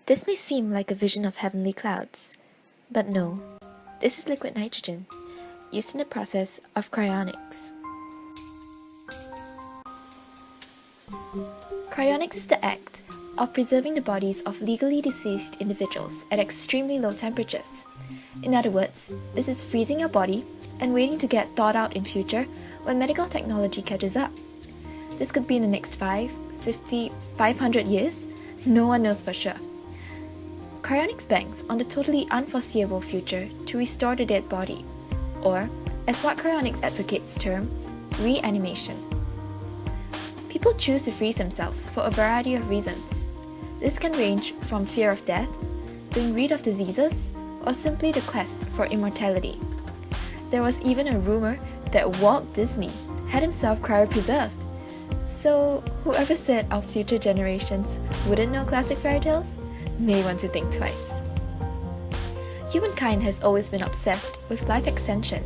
This may seem like a vision of heavenly clouds, but no, this is liquid nitrogen, used in the process of cryonics. Cryonics is the act of preserving the bodies of legally deceased individuals at extremely low temperatures. In other words, this is freezing your body and waiting to get thawed out in future when medical technology catches up. This could be in the next 5, 50, 500 years, no one knows for sure. Cryonics banks on the totally unforeseeable future to restore the dead body, or, as what cryonics advocates term, reanimation. People choose to freeze themselves for a variety of reasons. This can range from fear of death, being rid of diseases, or simply the quest for immortality. There was even a rumor that Walt Disney had himself cryopreserved. So, whoever said our future generations wouldn't know classic fairy tales may want to think twice. Humankind has always been obsessed with life extension,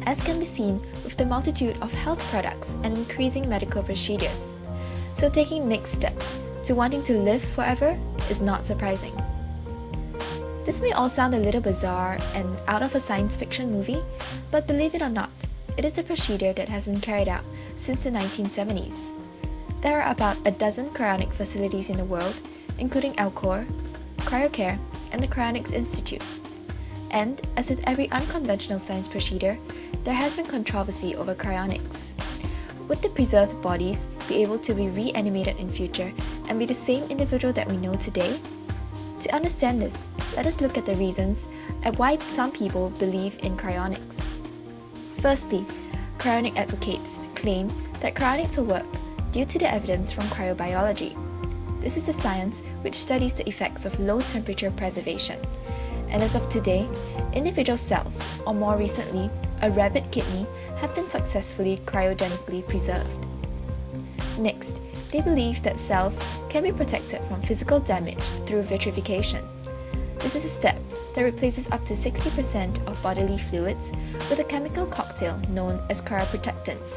as can be seen with the multitude of health products and increasing medical procedures. So taking the next step to wanting to live forever is not surprising. This may all sound a little bizarre and out of a science fiction movie, but believe it or not, it is a procedure that has been carried out since the 1970s. There are about a dozen cryonic facilities in the world, including Alcor, Cryocare, and the Cryonics Institute. And, as with every unconventional science procedure, there has been controversy over cryonics. Would the preserved bodies be able to be reanimated in future and be the same individual that we know today? To understand this, let us look at the reasons and why some people believe in cryonics. Firstly, cryonic advocates claim that cryonics will work due to the evidence from cryobiology. This is the science which studies the effects of low temperature preservation. And as of today, individual cells, or more recently, a rabbit kidney, have been successfully cryogenically preserved. Next, they believe that cells can be protected from physical damage through vitrification. This is a step that replaces up to 60% of bodily fluids with a chemical cocktail known as cryoprotectants.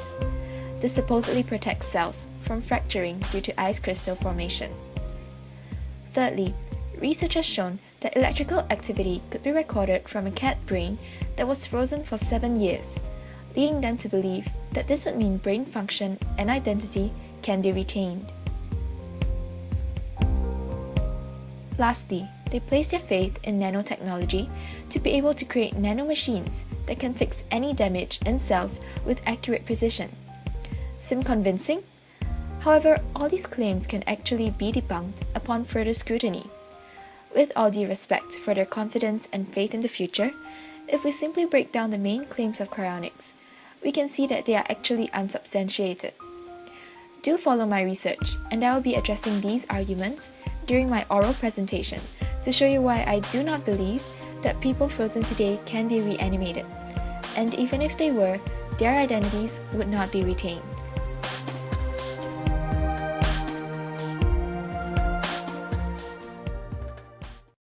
This supposedly protects cells from fracturing due to ice crystal formation. Thirdly, research has shown that electrical activity could be recorded from a cat brain that was frozen for 7 years, leading them to believe that this would mean brain function and identity can be retained. Lastly, they place their faith in nanotechnology to be able to create nanomachines that can fix any damage in cells with accurate precision. Seem convincing? However, all these claims can actually be debunked upon further scrutiny. With all due respect for their confidence and faith in the future, if we simply break down the main claims of cryonics, we can see that they are actually unsubstantiated. Do follow my research, and I will be addressing these arguments during my oral presentation to show you why I do not believe that people frozen today can be reanimated, and even if they were, their identities would not be retained.